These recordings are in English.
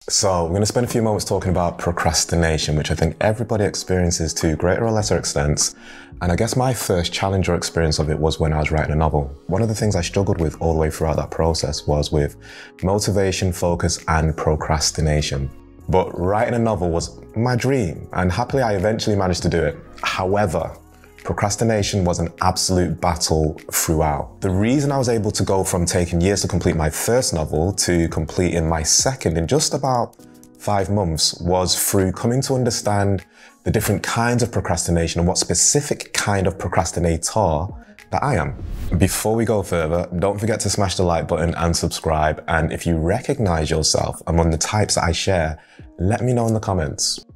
So we're going to spend a few moments talking about procrastination, which I think everybody experiences to greater or lesser extents. And I guess my first challenge or experience of it was when I was writing a novel. One of the things I struggled with all the way throughout that process was with motivation, focus, and procrastination. But writing a novel was my dream, and happily I eventually managed to do it. However, procrastination was an absolute battle throughout. The reason I was able to go from taking years to complete my first novel to completing my second in just about 5 months was through coming to understand the different kinds of procrastination and what specific kind of procrastinator that I am. Before we go further, don't forget to smash the like button and subscribe. And if you recognize yourself among the types that I share, let me know in the comments.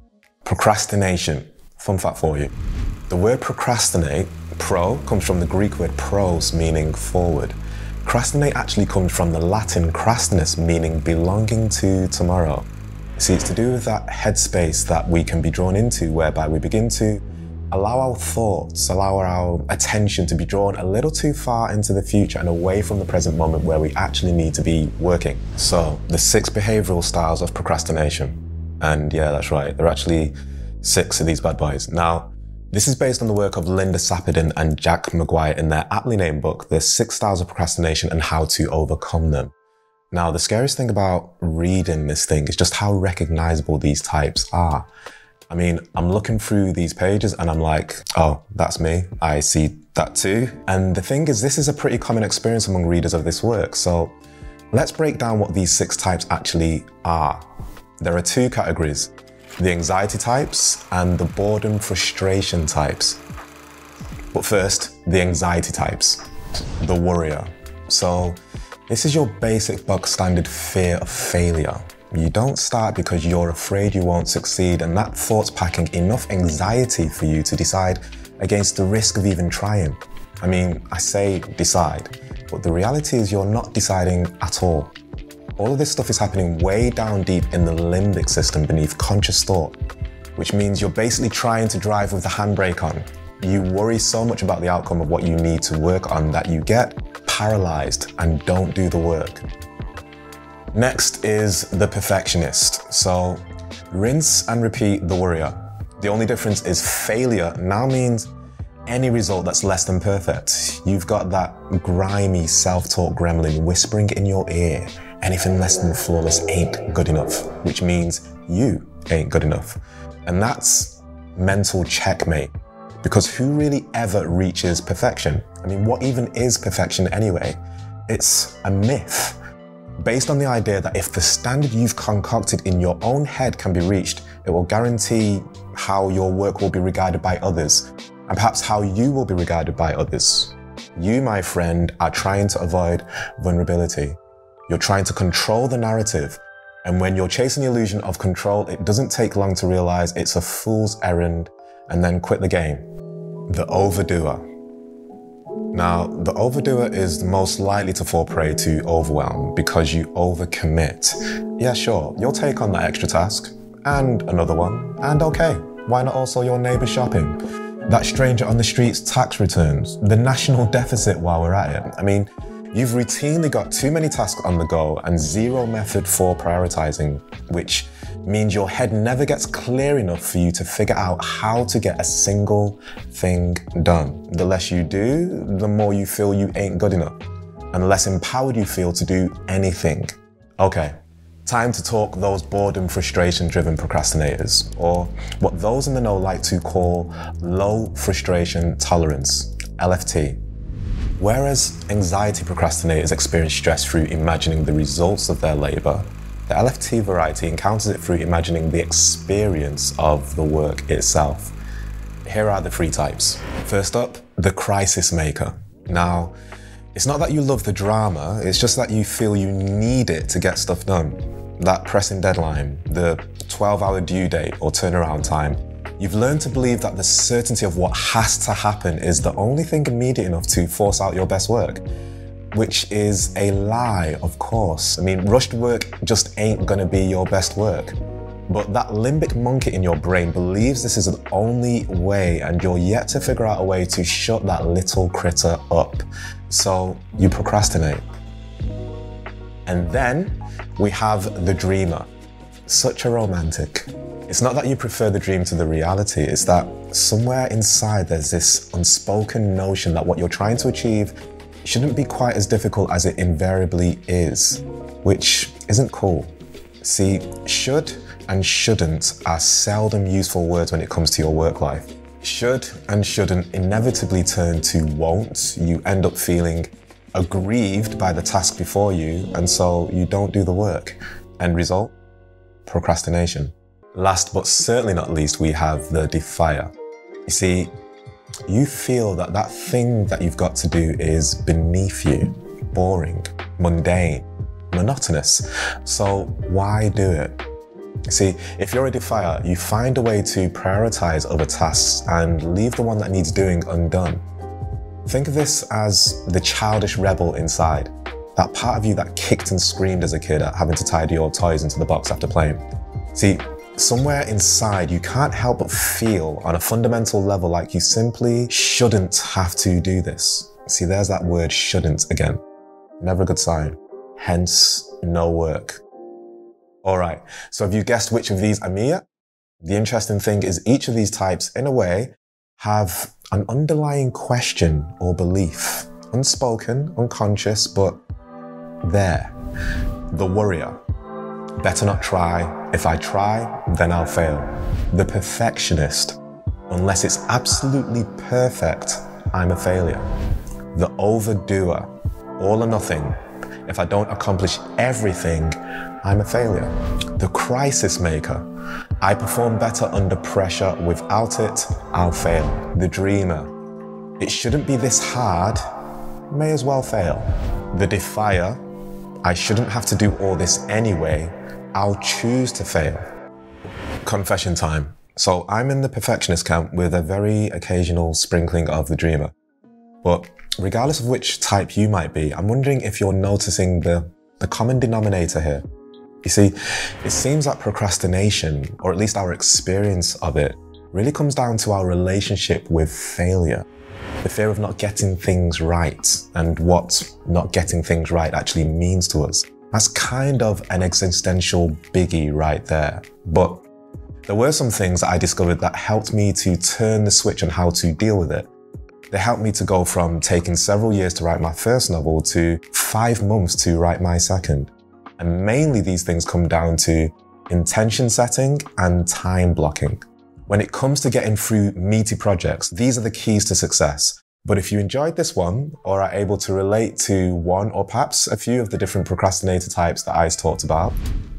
Procrastination, fun fact for you. The word procrastinate, pro, comes from the Greek word pros, meaning forward. Procrastinate actually comes from the Latin crastinus, meaning belonging to tomorrow. See, it's to do with that headspace that we can be drawn into, whereby we begin to allow our thoughts, allow our attention to be drawn a little too far into the future and away from the present moment where we actually need to be working. So, the 6 behavioral styles of procrastination. And yeah, that's right, there are actually 6 of these bad boys. Now, this is based on the work of Linda Sapadin and Jack Maguire in their aptly named book, The 6 Styles of Procrastination and How to Overcome Them. Now, the scariest thing about reading this thing is just how recognizable these types are. I mean, I'm looking through these pages and I'm like, oh, that's me. I see that too. And the thing is, this is a pretty common experience among readers of this work. So let's break down what these 6 types actually are. There are 2 categories. The anxiety types and the boredom frustration types. But first, the anxiety types. The worrier. So this is your basic bog standard fear of failure. You don't start because you're afraid you won't succeed, and that thought's packing enough anxiety for you to decide against the risk of even trying. I mean, I say decide, but the reality is you're not deciding at all. All of this stuff is happening way down deep in the limbic system beneath conscious thought, which means you're basically trying to drive with the handbrake on. You worry so much about the outcome of what you need to work on that you get paralyzed and don't do the work. Next is the perfectionist. So rinse and repeat the worrier. The only difference is failure now means any result that's less than perfect. You've got that grimy self-talk gremlin whispering in your ear, anything less than flawless ain't good enough, which means you ain't good enough. And that's mental checkmate, because who really ever reaches perfection? I mean, what even is perfection anyway? It's a myth, based on the idea that if the standard you've concocted in your own head can be reached, it will guarantee how your work will be regarded by others, and perhaps how you will be regarded by others. You, my friend, are trying to avoid vulnerability. You're trying to control the narrative. And when you're chasing the illusion of control, it doesn't take long to realize it's a fool's errand and then quit the game. The overdoer. Now, the overdoer is most likely to fall prey to overwhelm because you overcommit. Yeah, sure, you'll take on that extra task and another one, and okay, why not also your neighbour shopping? That stranger on the street's tax returns, the national deficit while we're at it. I mean, you've routinely got too many tasks on the go and zero method for prioritising, which means your head never gets clear enough for you to figure out how to get a single thing done. The less you do, the more you feel you ain't good enough, and the less empowered you feel to do anything. Okay, time to talk those boredom frustration-driven procrastinators, or what those in the know like to call low frustration tolerance, LFT. Whereas anxiety procrastinators experience stress through imagining the results of their labour, the LFT variety encounters it through imagining the experience of the work itself. Here are the 3 types. First up, the crisis maker. Now, it's not that you love the drama, it's just that you feel you need it to get stuff done. That pressing deadline, the 12-hour due date or turnaround time. You've learned to believe that the certainty of what has to happen is the only thing immediate enough to force out your best work, which is a lie, of course. I mean, rushed work just ain't gonna be your best work. But that limbic monkey in your brain believes this is the only way, and you're yet to figure out a way to shut that little critter up. So you procrastinate. And then we have the dreamer. Such a romantic. It's not that you prefer the dream to the reality, it's that somewhere inside there's this unspoken notion that what you're trying to achieve shouldn't be quite as difficult as it invariably is, which isn't cool. See, should and shouldn't are seldom useful words when it comes to your work life. Should and shouldn't inevitably turn to won't. You end up feeling aggrieved by the task before you, and so you don't do the work. End result? Procrastination. Last but certainly not least, we have the defier. You see, you feel that that thing that you've got to do is beneath you, boring, mundane, monotonous. So why do it? You see, if you're a defier, you find a way to prioritize other tasks and leave the one that needs doing undone. Think of this as the childish rebel inside, that part of you that kicked and screamed as a kid at having to tidy your toys into the box after playing. See, somewhere inside you can't help but feel on a fundamental level like you simply shouldn't have to do this. See, there's that word shouldn't again. Never a good sign. Hence, no work. All right, so have you guessed which of these are me yet? The interesting thing is each of these types, in a way, have an underlying question or belief. Unspoken, unconscious, but there. The worrier. Better not try. If I try, then I'll fail. The perfectionist. Unless it's absolutely perfect, I'm a failure. The overdoer. All or nothing. If I don't accomplish everything, I'm a failure. The crisis maker. I perform better under pressure. Without it, I'll fail. The dreamer. It shouldn't be this hard. May as well fail. The defier. I shouldn't have to do all this anyway. I'll choose to fail. Confession time. So I'm in the perfectionist camp with a very occasional sprinkling of the dreamer. But regardless of which type you might be, I'm wondering if you're noticing the common denominator here. You see, it seems that procrastination, or at least our experience of it, really comes down to our relationship with failure. The fear of not getting things right and what not getting things right actually means to us. That's kind of an existential biggie right there. But there were some things that I discovered that helped me to turn the switch on how to deal with it. They helped me to go from taking several years to write my first novel to 5 months to write my second. And mainly these things come down to intention setting and time blocking. When it comes to getting through meaty projects, these are the keys to success. But if you enjoyed this one, or are able to relate to one or perhaps a few of the different procrastinator types that I talked about,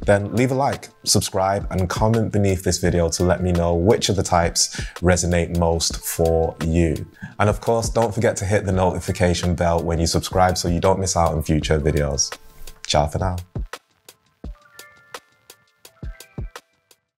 then leave a like, subscribe, and comment beneath this video to let me know which of the types resonate most for you. And of course, don't forget to hit the notification bell when you subscribe so you don't miss out on future videos. Ciao for now.